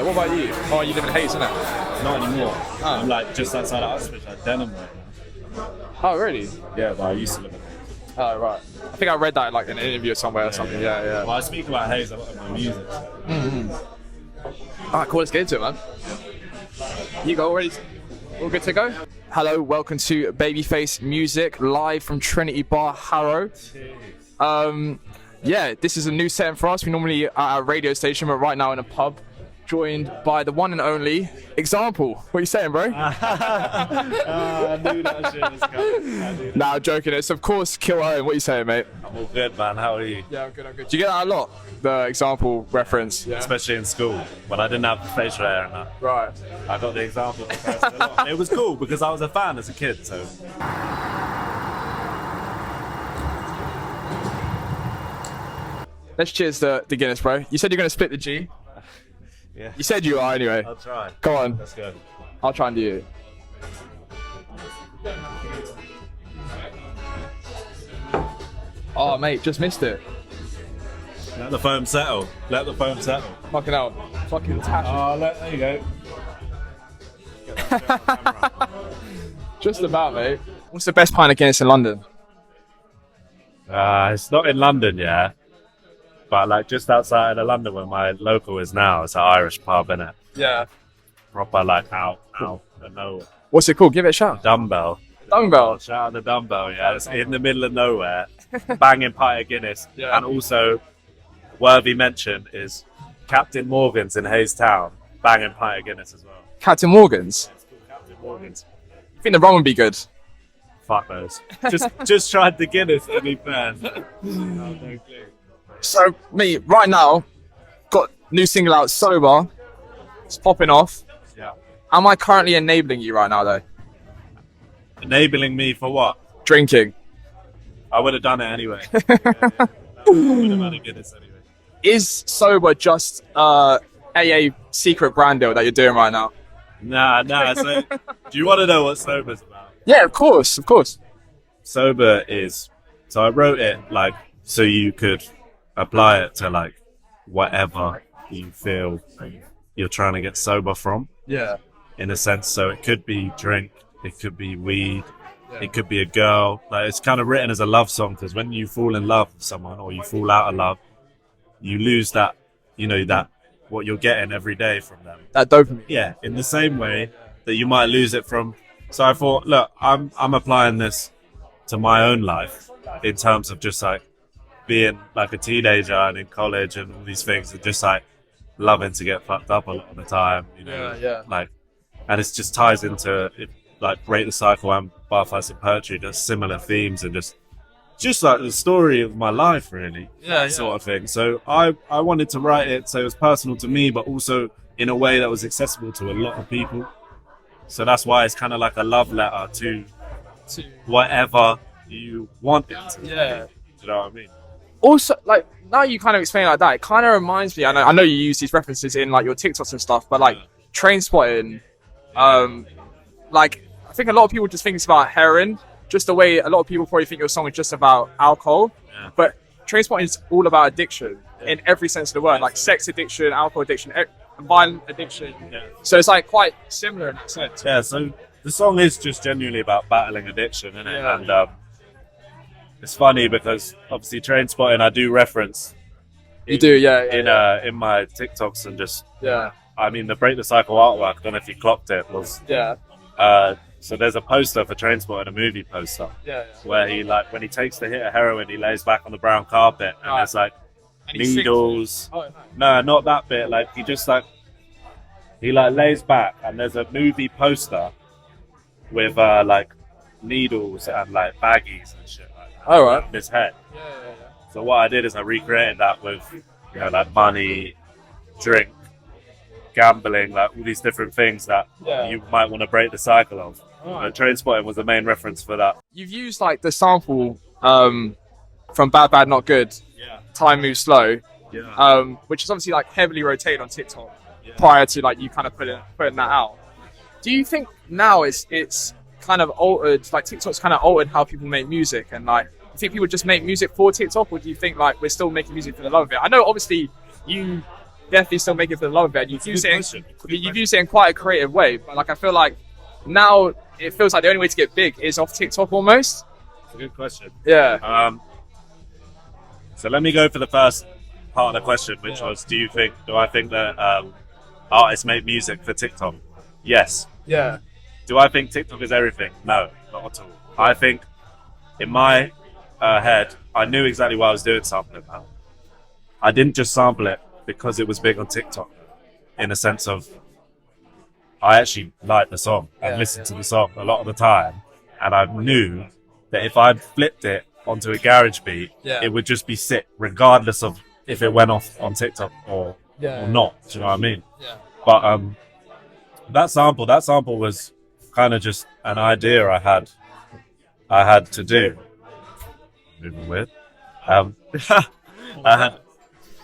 What about you? Oh, you live in Hayes, isn't it? Not anymore. I'm like just outside of Uxbridge, like Denham right now. Oh, really? Yeah, but I used to live in Hayes. Oh, right. I think I read that like in an interview somewhere or something. Yeah. Well, I speak about Hayes a lot in my music. So. Alright, cool, let's get into it, man. You go already? All good to go? Hello, welcome to Babyface Music, live from Trinity Bar, Harrow. Yeah, this is a new setting for us. We normally are at a radio station, but right now in a pub, joined by the one and only Example. What are you saying, bro? I knew that shit was coming. Nah, joking. It's of course KiLLOWEN. What are you saying, mate? I'm all good, man. How are you? Yeah, I'm good. Do you get that a lot? The Example reference? Yeah. Especially in school, when I didn't have the facial hair and that. Right. I got the Example reference a lot. It was cool because I was a fan as a kid, so. Let's cheers the Guinness, bro. You said you're going to split the G. Yeah. You said you are anyway. I'll try. Go on. Let's go. I'll try and do it. Oh, mate, just missed it. Let the foam settle. Let the foam settle. Fucking hell. Fucking tash. Oh, there you go. Just about, mate. What's the best pint of Guinness in London? It's not in London, yeah. But like just outside of London where my local is now, it's an Irish pub, innit? Yeah. Proper like out of nowhere. What's it called? Give it a shout. Dumbbell. Dumbbell. Shout out the Dumbbell, yeah. It's in the middle of nowhere. Banging pint of Guinness. Yeah. And also, worthy mention is Captain Morgan's in Hayes Town. Banging pint of Guinness as well. Captain Morgan's. It's called Captain Morgan's. I think the rum would be good. Fuck those. Just tried the Guinness, to be fair. No clue. So, me, right now, got new single out, Sober. It's popping off. Yeah. Am I currently enabling you right now, though? Enabling me for what? Drinking. I would have done it anyway. I would have had a Guinness anyway. Is Sober just AA secret brand deal that you're doing right now? Nah. So, do you want to know what Sober's about? Yeah, of course. Sober is, so I wrote it like so you could apply it to like whatever you feel you're trying to get sober from. Yeah. In a sense, so it could be drink, it could be weed, it could be a girl. Like it's kind of written as a love song because when you fall in love with someone or you fall out of love, you lose that, that what you're getting every day from them. That dopamine. Yeah, in the same way that you might lose it from. So I thought, look, I'm applying this to my own life in terms of just like being like a teenager and in college and all these things and just like loving to get fucked up a lot of the time, Yeah. like, and it just ties into it, like Break the Cycle and Barfights and Poetry, just similar themes and just like the story of my life really, sort of thing. So I wanted to write it so it was personal to me but also in a way that was accessible to a lot of people. So that's why it's kind of like a love letter to whatever you want it to be. Yeah. Do you know what I mean? Also, like, now you kind of explain it like that, it kind of reminds me, I know you use these references in like your TikToks and stuff, but like Trainspotting, like I think a lot of people just think it's about heroin, just the way a lot of people probably think your song is just about alcohol, but Trainspotting is all about addiction in every sense of the word, like sex addiction, alcohol addiction, violent addiction. So it's like quite similar in that sense. Yeah, so the song is just genuinely about battling addiction, isn't it? Yeah. And it's funny because obviously Trainspotting I do reference. You do, yeah. In my TikToks and just Yeah. I mean the Break the Cycle artwork. I don't know if you clocked it. Was so there's a poster for Trainspotting, a movie poster, where he like when he takes the hit of heroin, he lays back on the brown carpet and there's like needles. No, not that bit. Like he just like he like lays back and there's a movie poster with like needles and like baggies and shit like that. All right. On his head. So what I did is I recreated that with like money, drink, gambling, like all these different things that you might want to break the cycle of. Trainspotting was the main reference for that. You've used like the sample from Bad Bad Not Good, Time Moves Slow, which is obviously like heavily rotated on TikTok prior to like you kind of putting that out. Do you think now it's kind of altered, like TikTok's kind of altered how people make music, and like do you think people just make music for TikTok, or do you think like we're still making music for the love of it? I know obviously you definitely still make it for the love of it. You use it in quite a creative way, but like I feel like now it feels like the only way to get big is off TikTok almost. That's a good question. Yeah. So let me go for the first part of the question, which was, do I think that artists make music for TikTok? Yes. Yeah. Do I think TikTok is everything? No, not at all. I think in my head, I knew exactly what I was doing sampling about. I didn't just sample it because it was big on TikTok, in a sense of I actually liked the song and listened to the song a lot of the time, and I knew that if I'd flipped it onto a garage beat, it would just be sick, regardless of if it went off on TikTok or not. Do you know what I mean? Yeah. But that sample was kind of just an idea I had to do. Moving weird. I had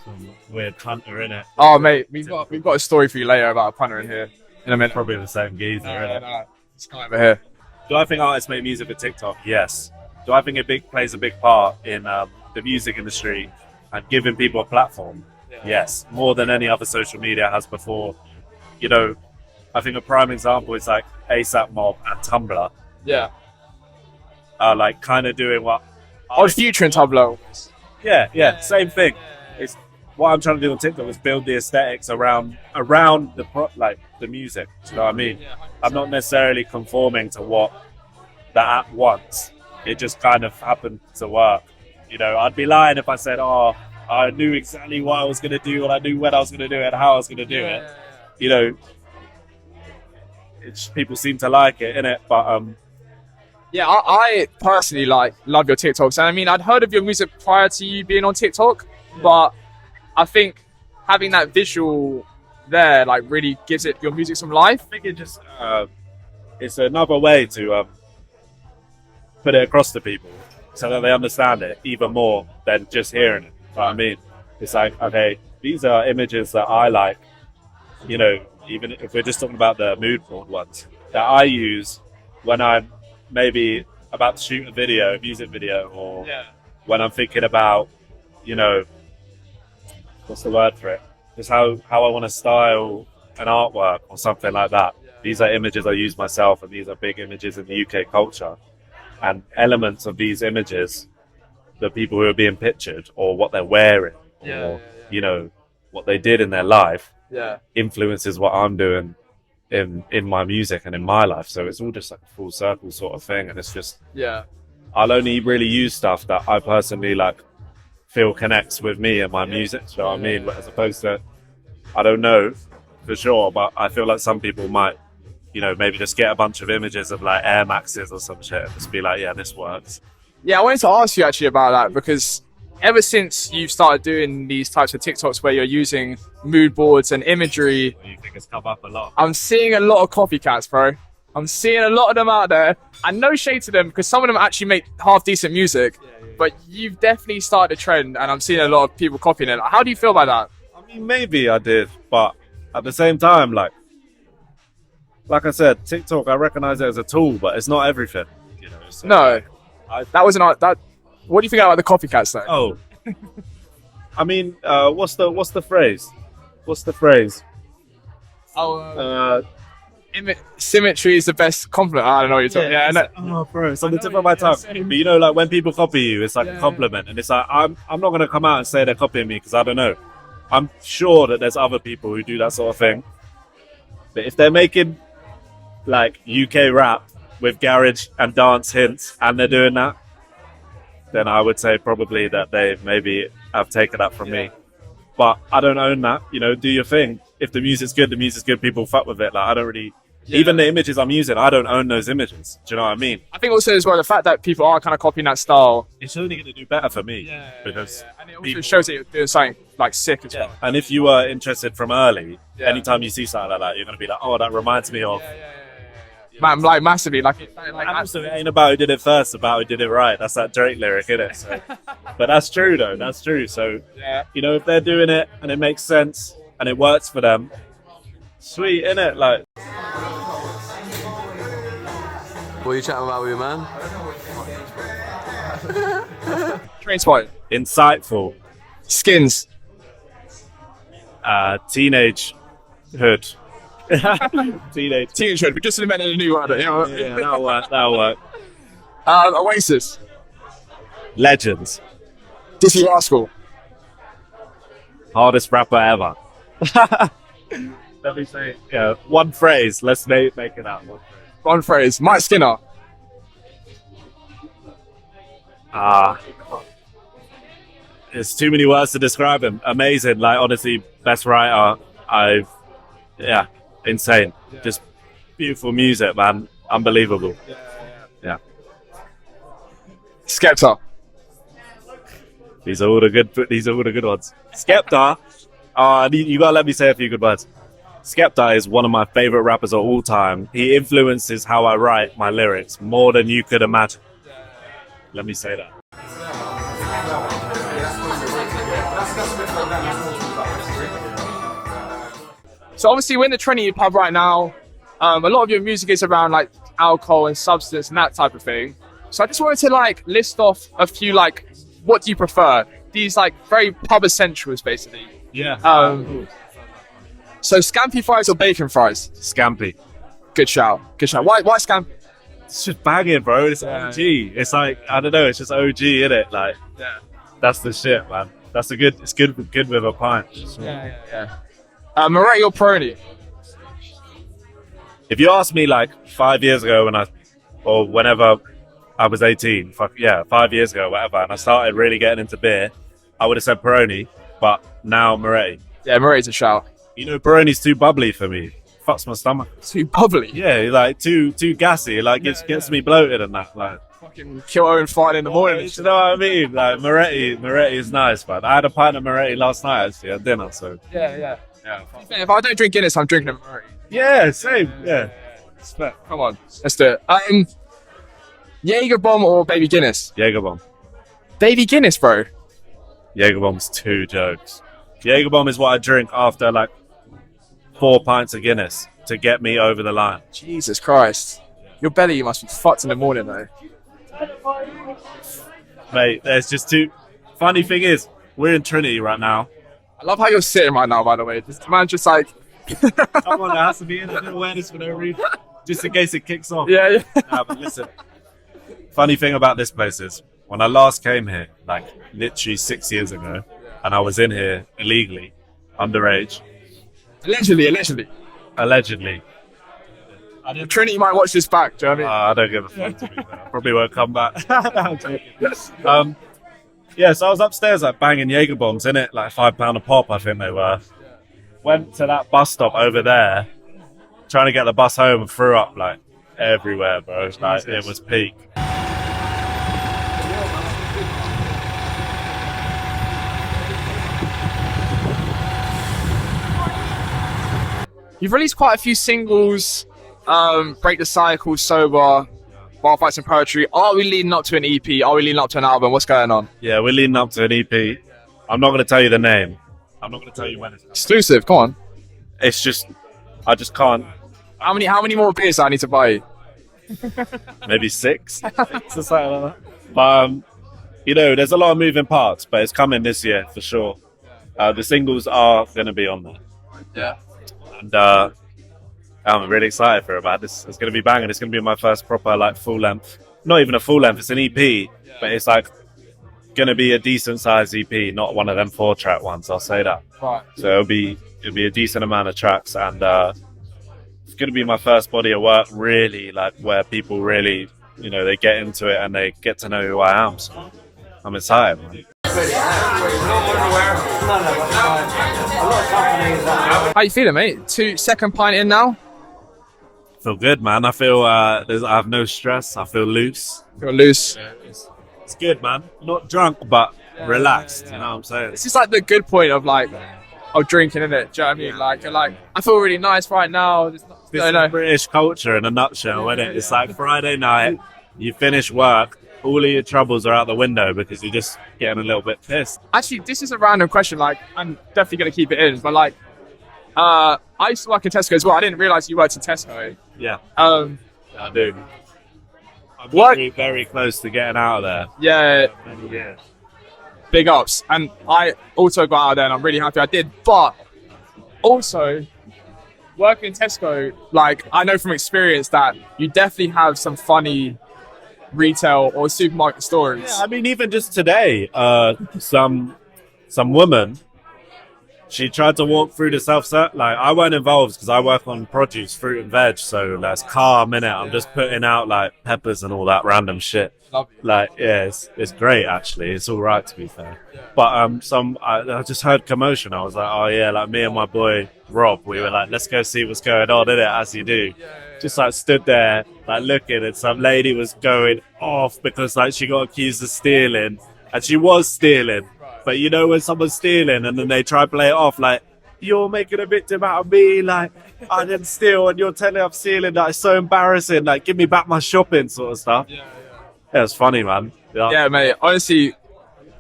some weird punter in it. Oh mate, we've got a story for you later about a punter in here in a minute. Probably the same geezer, innit? No. It's not over here. Do I think artists make music for TikTok? Yes. Do I think it plays a big part in the music industry and giving people a platform? Yes. More than any other social media has before. You know, I think a prime example is like ASAP Mob and Tumblr. Yeah. Like kind of doing what... Future and Tumblr. Yeah, same thing. It's what I'm trying to do on TikTok is build the aesthetics around the music. Do you know what I mean? I'm not necessarily conforming to what the app wants. It just kind of happened to work. You know, I'd be lying if I said, "Oh, I knew exactly what I was going to do, and I knew when I was going to do it, and how I was going to do it." You know, people seem to like it, innit? But yeah, I personally love your TikToks, and I mean, I'd heard of your music prior to you being on TikTok, but I think having that visual there really gives your music some life. I think it just it's another way to put it across to people so that they understand it even more than just hearing it. You know what I mean? It's like, okay, these are images that I like, you know, even if we're just talking about the mood board ones that I use when I'm maybe about to shoot a music video, or when I'm thinking about, you know, what's the word for it? Just how I want to style an artwork or something like that. These are images I use myself, and these are big images in the UK culture. And elements of these images, the people who are being pictured, or what they're wearing, or you know, what they did in their life, influences what I'm doing in my music and in my life. So it's all just like a full circle sort of thing, and it's just I'll only really use stuff that I personally feel connects with me and my music. So I mean, as opposed to, I don't know for sure, but I feel like some people might, you know, maybe just get a bunch of images of Air Maxes or some shit and just be like, yeah, this works. Yeah, I wanted to ask you actually about that, because ever since you've started doing these types of TikToks where you're using mood boards and imagery, you think it's come up a lot? I'm seeing a lot of copycats, bro. I'm seeing a lot of them out there, and no shade to them, because some of them actually make half decent music, but you've definitely started a trend, and I'm seeing a lot of people copying it. How do you feel about that? I mean, maybe I did, but at the same time, like I said, TikTok, I recognize it as a tool, but it's not everything. You know. So no, that wasn't that. What do you think about the copycats though? Oh, I mean, what's the phrase? What's the phrase? Symmetry is the best compliment. I don't know what you're talking. Yeah, oh, bro, it's on the tip of my tongue. But you know, when people copy you, it's like a compliment, and it's like I'm not gonna come out and say they're copying me, because I don't know. I'm sure that there's other people who do that sort of thing. But if they're making UK rap with garage and dance hints, and they're doing that, then I would say probably that they maybe have taken that from me. But I don't own that. You know, do your thing. If the music's good, people fuck with it. I don't really... Even the images I'm using, I don't own those images. Do you know what I mean? I think also as well, the fact that people are kind of copying that style... It's only going to do better for me. Because And it also shows that you're doing something sick as well. And if you are interested from early, anytime you see something like that, you're going to be like, oh, that reminds me of... Man, massively. Also, it ain't about who did it first, about who did it right. That's that Drake lyric, isn't it? So, but that's true, though. That's true. So, you know, if they're doing it and it makes sense and it works for them, sweet, innit? What are you chatting about with your man? Train spotting. Insightful. Skins. Teenage hood. Teenage hood. We just invented a new word. Yeah, that'll work. Oasis. Legends. Dizzy Rascal. Hardest rapper ever. Let me say, one phrase. Let's make it out. One phrase. Mike Skinner. It's too many words to describe him. Amazing. Like, honestly, best writer. Insane. Yeah. Just beautiful music, man. Unbelievable. Yeah. Skepta. These are all the good ones. Skepta. You gotta let me say a few good words. Skepta is one of my favorite rappers of all time. He influences how I write my lyrics more than you could imagine. Let me say that. So obviously we're in the Trinity pub right now. A lot of your music is around like alcohol and substance and that type of thing. So I just wanted to like list off a few like, what do you prefer? These like very pub essentials basically. Yeah. So scampi fries or bacon fries? Scampi. Good shout. Why scampi? It's just banging, bro. It's OG. It's like, I don't know, it's just OG, innit? Like, that's the shit, man. It's good with a pint. Yeah. Moretti or Peroni? If you asked me like 5 years ago whenever I was 18, 5 years ago, whatever, and I started really getting into beer, I would have said Peroni, but now Moretti. Yeah, Moretti's a shout. You know, Peroni's too bubbly for me. Fucks my stomach. Too bubbly? Yeah, like too gassy. Like gets me bloated and that. Like fucking KiLLOWEN fight in the morning. You know what I mean? Like Moretti is nice, man. I had a pint of Moretti last night actually at dinner. So yeah. If I don't drink Guinness, I'm drinking a Moretti. Yeah, same. Yeah. Come on, let's do it. Jaeger Bomb or Baby Guinness? Jaeger Bomb. Baby Guinness, bro. Jaeger Bomb's two jokes. Jaeger Bomb is what I drink after like 4 pints of Guinness to get me over the line. Jesus Christ. Your belly must be fucked in the morning though. Mate, there's just two. Funny thing is, we're in Trinity right now. I love how you're sitting right now, by the way. This man just like... Come on, there has to be an awareness for no reason. Just in case it kicks off. Yeah. Nah, but listen. Funny thing about this place is, when I last came here, like literally 6 years ago, and I was in here illegally, underage. Allegedly. Trinity might watch this back, do you know what I mean? I don't give a fuck to be fair. Probably won't come back. I'm joking. So I was upstairs like banging Jaeger bombs, innit? Like £5 a pop, I think they were. Went to that bus stop over there, trying to get the bus home and threw up like everywhere, bro. Like, it was peak. You've released quite a few singles, Break the Cycle, Sober, Bar Fights and Poetry. Are we leading up to an EP? Are we leading up to an album? What's going on? Yeah, we're leading up to an EP. I'm not going to tell you the name. I'm not going to tell you when it's exclusive, come on. It's just, I just can't. How many more beers do I need to buy you? Maybe 6. Something like that. But, there's a lot of moving parts, but it's coming this year for sure. The singles are going to be on there. Yeah. And I'm really excited for it, man. It's going to be banging. It's going to be my first proper, like, full length. Not even a full length, it's an EP, but it's like going to be a decent sized EP, not one of them 4-track ones, I'll say that. Right. So it'll be a decent amount of tracks, and it's going to be my first body of work, really, like, where people really, they get into it and they get to know who I am. So I'm excited, man. How you feeling, mate? Second pint in now? Feel good, man. I feel I have no stress. I feel loose. Feel loose. Yeah, it's good, man. Not drunk, but relaxed. You know what I'm saying? It's just like the good point of like, drinking, isn't it? Do you know what I mean? Like I feel really nice right now. This is British culture in a nutshell, isn't it? It's like Friday night, you finish work, all of your troubles are out the window because you're just getting a little bit pissed. Actually, this is a random question. Like, I'm definitely going to keep it in, but like, I used to work in Tesco as well. I didn't realise you worked in Tesco. Yeah. I do. I'm very, very close to getting out of there. Yeah. Big ups. And I also got out of there and I'm really happy I did. But also, working in Tesco, like I know from experience that you definitely have some funny retail or supermarket stories. Yeah, I mean, even just today, some woman, she tried to walk through the self-serve. Like, I weren't involved because I work on produce, fruit and veg, so that's calm, innit? I'm just putting out like peppers and all that random shit. Like, yeah, it's great actually. It's all right to be fair. But I just heard commotion. I was like, oh yeah, like me and my boy Rob, we were like, let's go see what's going on, innit? As you do. Just like stood there, like looking, and some lady was going off because like she got accused of stealing, and she was stealing. But you know when someone's stealing and then they try to play it off like, you're making a victim out of me, like I didn't steal and you're telling I'm stealing, like it's so embarrassing, like give me back my shopping sort of stuff. Yeah, it's funny, man. Yeah, mate. Honestly,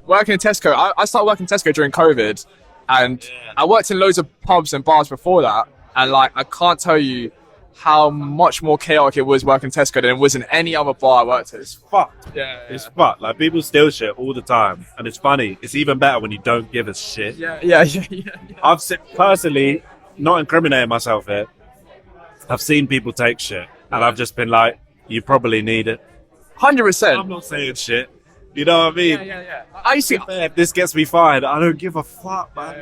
working in Tesco, I started working in Tesco during COVID, and I worked in loads of pubs and bars before that, and like I can't tell you how much more chaotic it was working Tesco than it was in any other bar I worked at. It's fucked. Yeah. It's fucked. Like, people steal shit all the time. And it's funny. It's even better when you don't give a shit. Yeah. I've seen, personally, not incriminating myself here, I've seen people take shit. And I've just been like, you probably need it. 100%. I'm not saying shit. You know what I mean? Yeah. I used to... If this gets me fired, I don't give a fuck, man.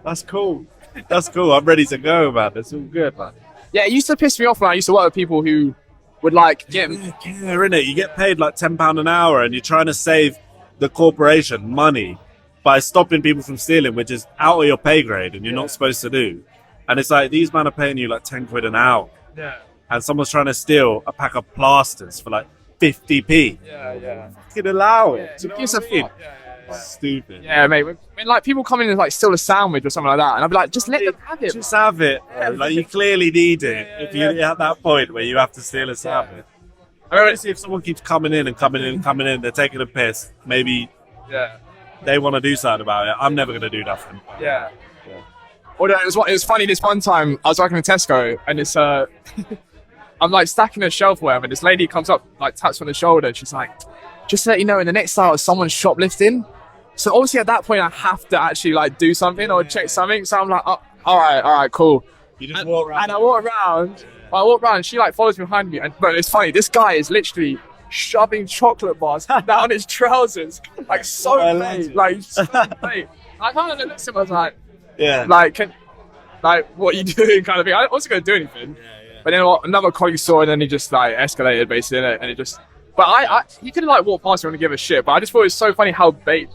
That's cool. That's cool. I'm ready to go, man. It's all good, man. Yeah, it used to piss me off when I used to work with people who would like get... Yeah, innit? You get paid like £10 an hour and you're trying to save the corporation money by stopping people from stealing, which is out of your pay grade and you're not supposed to do. And it's like, these men are paying you like 10 quid an hour. Yeah. And someone's trying to steal a pack of plasters for like 50p. Yeah. Fucking allow it. Yeah, gives a fuck. Stupid. Yeah, mate. When like people come in and like steal a sandwich or something like that, and I'd be like, just let them have it. Just have it. Like, you clearly need it if you're at that point where you have to steal a sandwich. I mean, see if someone keeps coming in, they're taking a piss. Maybe they want to do something about it. I'm never going to do nothing. Yeah. Although it was funny, this one time I was working in Tesco and it's I'm like stacking a shelf or whatever, and this lady comes up, like taps me on the shoulder, and she's like, just to let you know, in the next aisle someone's shoplifting. So obviously at that point I have to actually like do something or check something. So I'm like, oh, all right, cool. You just walk around. And I walk around, and she like follows behind me. And but it's funny, this guy is literally shoving chocolate bars down his trousers, like so late, like so late. I kind of looked at him, I was like, what are you doing, kind of thing. I wasn't going to do anything. But then another colleague saw it, and then he just like escalated basically, and it just. But you could like walk past me and give a shit. But I just thought it was so funny how bait.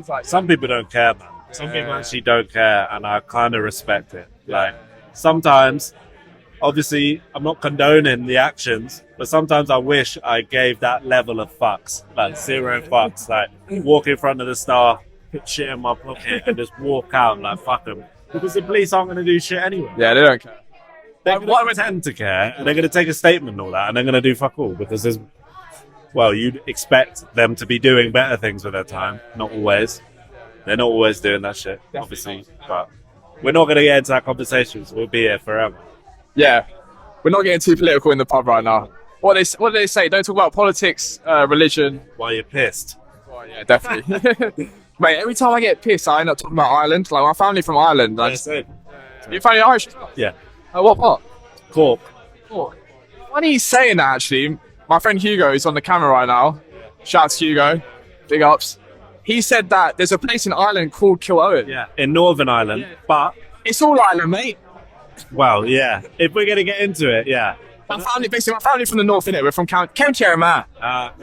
Like, some people don't care, man. Some people actually don't care, and I kind of respect it. Like sometimes, obviously, I'm not condoning the actions, but sometimes I wish I gave that level of fucks, like zero fucks, like walk in front of the staff, put shit in my pocket, and just walk out like fuck them, because the police aren't going to do shit anyway. Yeah, they don't care. They're going to pretend to care, and they're going to take a statement and all that, and they're going to do fuck all, because there's. Well, you'd expect them to be doing better things with their time. Not always. They're not always doing that shit, obviously. But we're not going to get into that conversation, so we'll be here forever. Yeah. We're not getting too political in the pub right now. What do they say? Don't talk about politics, religion. While you're pissed. Well, yeah, definitely. Mate, every time I get pissed, I end up talking about Ireland. Like, my family from Ireland. Your family Irish as well? Yeah. What part? Cork. Funny saying that, actually. My friend Hugo is on the camera right now. Shout out to Hugo. Big ups. He said that there's a place in Ireland called KiLLOWEN. Yeah, in Northern Ireland. But it's all Ireland, mate. Well, yeah. If we're going to get into it, yeah. My family from the north, innit? We're from County Armagh.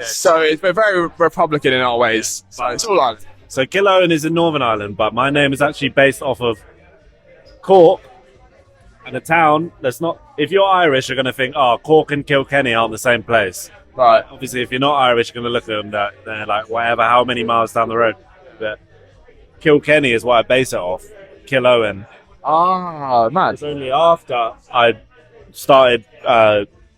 So we're very Republican in our ways. So it's all Ireland. So KiLLOWEN is in Northern Ireland, but my name is actually based off of Cork. And a town that's not... If you're Irish, you're going to think, Cork and Kilkenny aren't the same place. Right. Obviously, if you're not Irish, you're going to look at them, they're like, whatever, how many miles down the road. But Kilkenny is what I base it off. KiLLOWEN. Ah, man. It's only after I started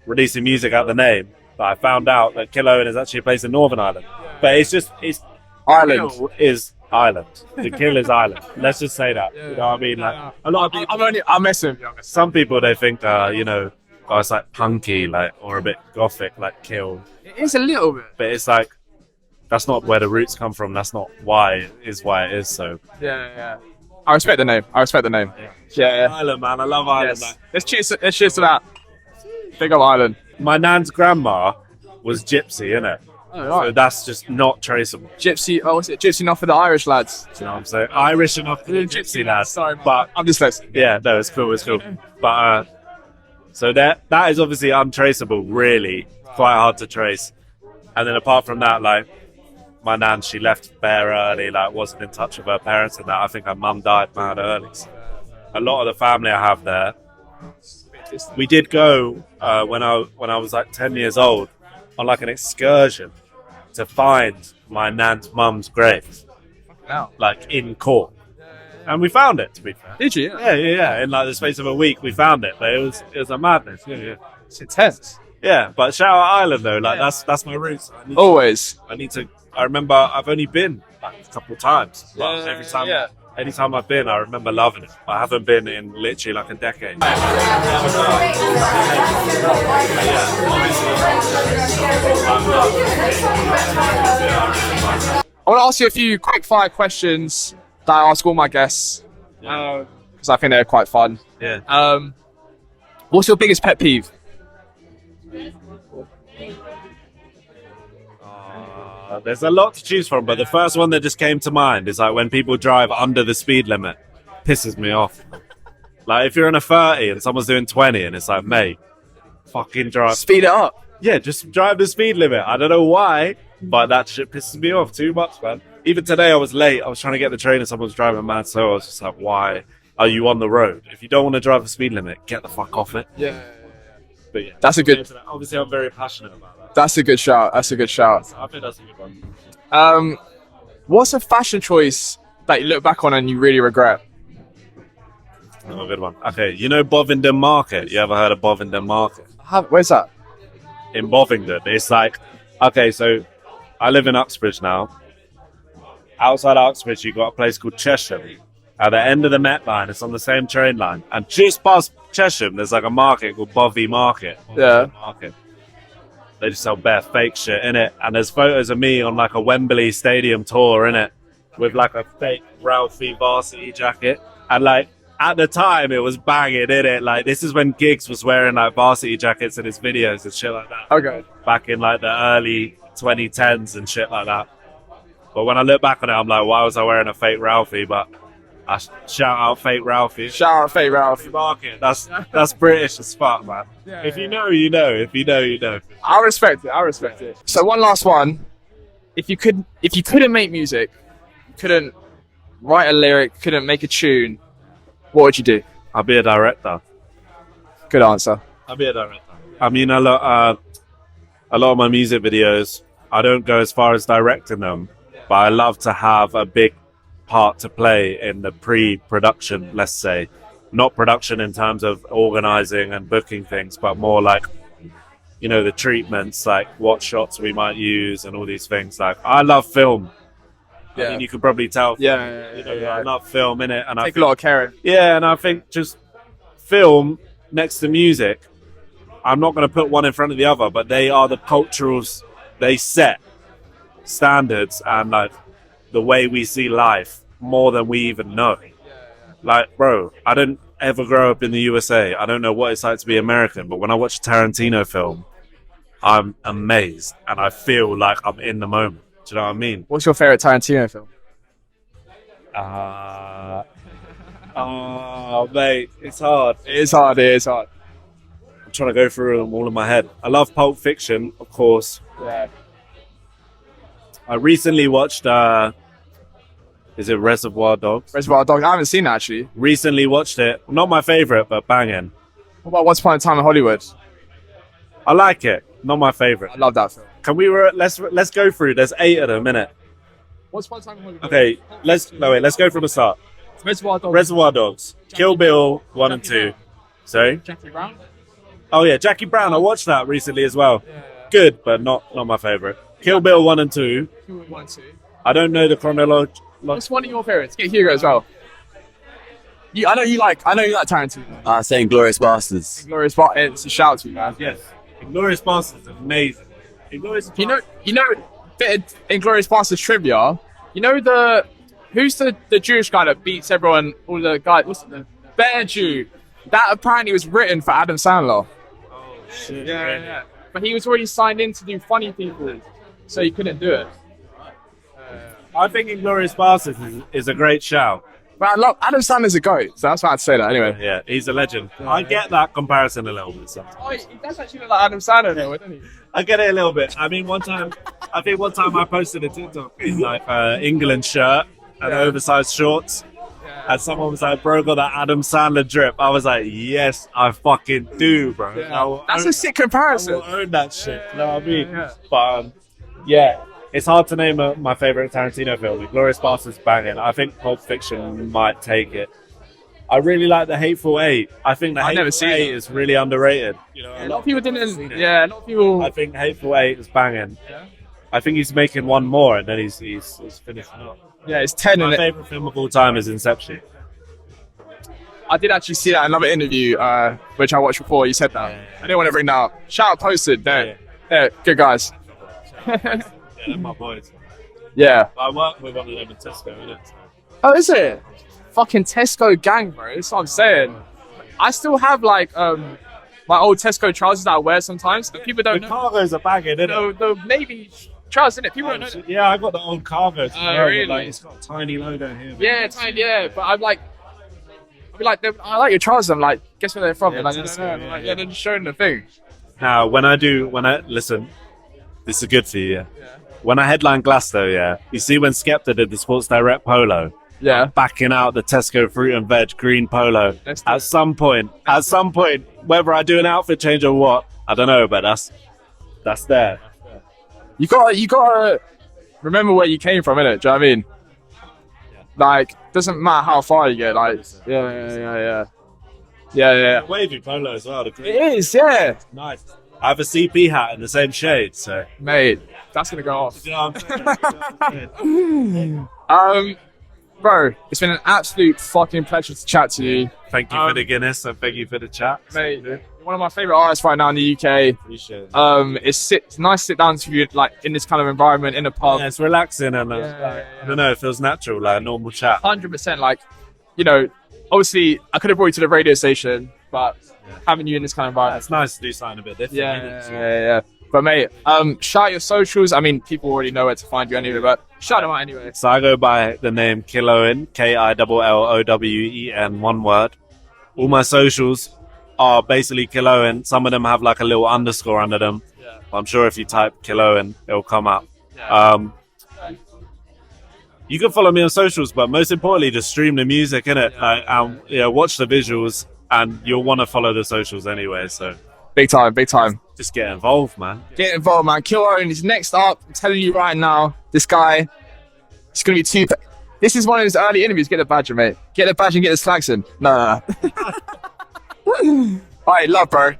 releasing music out the name that I found out that KiLLOWEN is actually a place in Northern Ireland. But it's Ireland. Is Ireland. The kill is Ireland. Let's just say that. You know what I mean? Like, a lot of people, I'm messing with you. Some people, they think, it's like punky, like, or a bit gothic, like Kill. It is a little bit. But it's like, that's not where the roots come from. That's not why it is, so. Yeah. I respect the name. Yeah. Ireland, man. I love Ireland. Yes. Let's cheers to that. Big up Ireland. My nan's grandma was gypsy, innit? Oh, right. So that's just not traceable. Gypsy, what's it? Gypsy enough for the Irish lads. Do you know what I'm saying? Irish enough for the gypsy lads. Sorry, but I'm just listening. yeah, no, it's cool. But so that is obviously untraceable, really. Quite hard to trace. And then apart from that, like, my nan, she left bare early, like, wasn't in touch with her parents and that. I think her mum died mad early. So a lot of the family I have there. We did go when I was like 10 years old on like an excursion to find my nan's mum's grave, like in Cork, and we found it. To be fair, did you? Yeah. In like the space of a week, we found it, but it was a madness. Yeah. It's intense. Yeah, but shout out Ireland though. Like that's my roots. I remember I've only been like a couple of times, but anytime I've been, I remember loving it. I haven't been in literally like a decade. I want to ask you a few quick fire questions that I ask all my guests, because I think they're quite fun. Yeah. What's your biggest pet peeve? There's a lot to choose from, but the first one that just came to mind is like when people drive under the speed limit. Pisses me off. Like if you're in a 30 and someone's doing 20 and it's like, mate, fucking drive. Speed it up. Yeah, just drive the speed limit. I don't know why, but that shit pisses me off too much, man. Even today I was late. I was trying to get the train and someone was driving mad, so I was just like, why are you on the road? If you don't want to drive the speed limit, get the fuck off it. Yeah. But yeah, that's a good. Obviously, I'm very passionate about that. That's a good shout. I think that's a good one. What's a fashion choice that you look back on and you really regret? Oh, good one. Okay, you know Bovingdon Market? You ever heard of Bovingdon Market? Where's that? In Bovingdon. It's like, okay, so I live in Uxbridge now. Outside Uxbridge, you've got a place called Chesham. At the end of the Met line, it's on the same train line. And just past Chesham, there's like a market called Bovey Market. Market. They just sell bare fake shit in it. And there's photos of me on like a Wembley Stadium tour in it with like a fake Ralphie varsity jacket. And like at the time, it was banging in it. Like this is when Giggs was wearing like varsity jackets in his videos and shit like that. Okay. Back in like the early 2010s and shit like that. But when I look back on it, I'm like, why was I wearing a fake Ralphie? But I shout out fake Ralphie. Shout out fake Ralphie. Market. That's British as fuck, man. Yeah, if you know, you know. If you know, you know. I respect it. So one last one. If you couldn't make music, couldn't write a lyric, couldn't make a tune, what would you do? I'd be a director. Good answer. I'd be a director. I mean, a lot of my music videos, I don't go as far as directing them, but I love to have a big part to play in the pre-production, let's say. Not production in terms of organizing and booking things, but more like, you know, the treatments, like what shots we might use and all these things. Like, I love film. Yeah. I mean, you could probably tell. I love film, innit? And Take a lot of care. Yeah, and I think just film next to music, I'm not going to put one in front of the other, but they are the culturals, they set standards and like the way we see life more than we even know. Like, bro, I didn't ever grow up in the USA. I don't know what it's like to be American, but when I watch a Tarantino film, I'm amazed and I feel like I'm in the moment. Do you know what I mean? What's your favorite Tarantino film? Oh, mate, it's hard. It is hard. I'm trying to go through them all in my head. I love Pulp Fiction, of course. Yeah. I recently watched, is it Reservoir Dogs? Reservoir Dogs. I haven't seen that actually. Recently watched it. Not my favorite, but banging. What about Once Upon a Time in Hollywood? I like it. Not my favorite. I love that film. Can we let's go through? There's 8 of them, innit? Once Upon a Time in Hollywood. Okay, let's go from the start. Reservoir Dogs. Kill Bill 1 and 2. Sorry? Jackie Brown? Oh yeah, Jackie Brown. I watched that recently as well. Yeah. Good, but not my favorite. Kill Bill 1 and 2. Kill Bill 1 and 2. I don't know the chronology. What's one of your favorites? Get Hugo as well. I know you like Tarantino. Saying Glorious Bastards. Glorious Bastards. It's a shout to you, man. Yes. Glorious Bastards is amazing. You know, bit of Inglourious Bastards trivia. You know the who's the Jewish guy that beats everyone? All the guys. What's the Bear Jew? That apparently was written for Adam Sandler. Oh shit! Yeah. But he was already signed in to do funny people, so he couldn't do it. I think Inglourious Basterds is a great show. But I love Adam Sandler's a goat, so that's why I'd say that anyway. Yeah, he's a legend. I get that comparison a little bit sometimes. Oh, he does actually look like Adam Sandler, though, doesn't he? I get it a little bit. I mean, one time I posted a TikTok in like England shirt and oversized shorts, and someone was like, "Bro, got that Adam Sandler drip." I was like, "Yes, I fucking do, bro." Yeah. That's a sick comparison. I will own that shit. You know what I mean? Yeah. But yeah. It's hard to name my favorite Tarantino film. Inglourious Basterds banging. I think Pulp Fiction might take it. I really like The Hateful Eight. I think The Hateful Eight is really underrated. You know, a lot of people didn't. Yeah, a lot of people. I think Hateful Eight is banging. Yeah. I think he's making one more and then he's finishing up. Yeah, it's 10. My favorite film of all time is Inception. I did actually see that in another interview, which I watched before. You said that. I didn't want to bring that up. Shout out Posted. They're good guys. Yeah, they're my boys. Yeah. I work with one of them in Tesco, innit? Oh, is it? Fucking Tesco gang, bro. That's what I'm saying. I still have like my old Tesco trousers that I wear sometimes. And people don't the know. cargos are banging, innit? The navy trousers, innit? People don't know. Yeah, I got the old cargos. Really? Like, it's got a tiny logo here. Yeah, tiny. Yeah, but I'm like, I like your trousers. I'm like, guess where they're from? Yeah, Like, Tesco, they're just showing the thing. Now, when I listen, this is good for you. Yeah. When I headline Glasgow, you see when Skepta did the Sports Direct polo, backing out the Tesco fruit and veg green polo. At some point, whether I do an outfit change or what, I don't know, but that's there. You gotta remember where you came from, innit? Do you know what I mean? Like, doesn't matter how far you get. Like, yeah. Wavy polo as well. It is, yeah. Nice. I have a CP hat in the same shade, so. Mate, that's gonna go off. You know what I'm saying? Bro, it's been an absolute fucking pleasure to chat to you. Thank you for the Guinness and thank you for the chat. Mate, you're one of my favourite artists right now in the UK. Appreciate it. It's nice to sit down to you like in this kind of environment in a pub. Yeah, it's relaxing and I don't know, it feels natural, like a normal chat. 100%. Like, you know, obviously I could have brought you to the radio station, but having you in this kind of environment. It's nice to do something a bit different. Yeah. But mate, shout out your socials. I mean, people already know where to find you anyway, but shout them out anyway. So I go by the name KiLLOWEN, KILLOWEN, one word. All my socials are basically KiLLOWEN. Some of them have like a little underscore under them. Yeah. I'm sure if you type KiLLOWEN, it'll come up. Yeah. You can follow me on socials, but most importantly, just stream the music, innit? Watch the visuals, and you'll want to follow the socials anyway. So big time. Just get involved, man. Get involved, man. KiLLOWEN is next up. I'm telling you right now, this guy, it's gonna be too. This is one of his early interviews. Get the badge, mate. Get the badge and get the slacks in. No. All right, love, bro.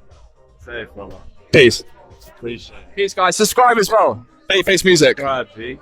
Safe, brother. Peace. Appreciate it. Peace, guys. Subscribe as well. Babyface Music. Subscribe, G.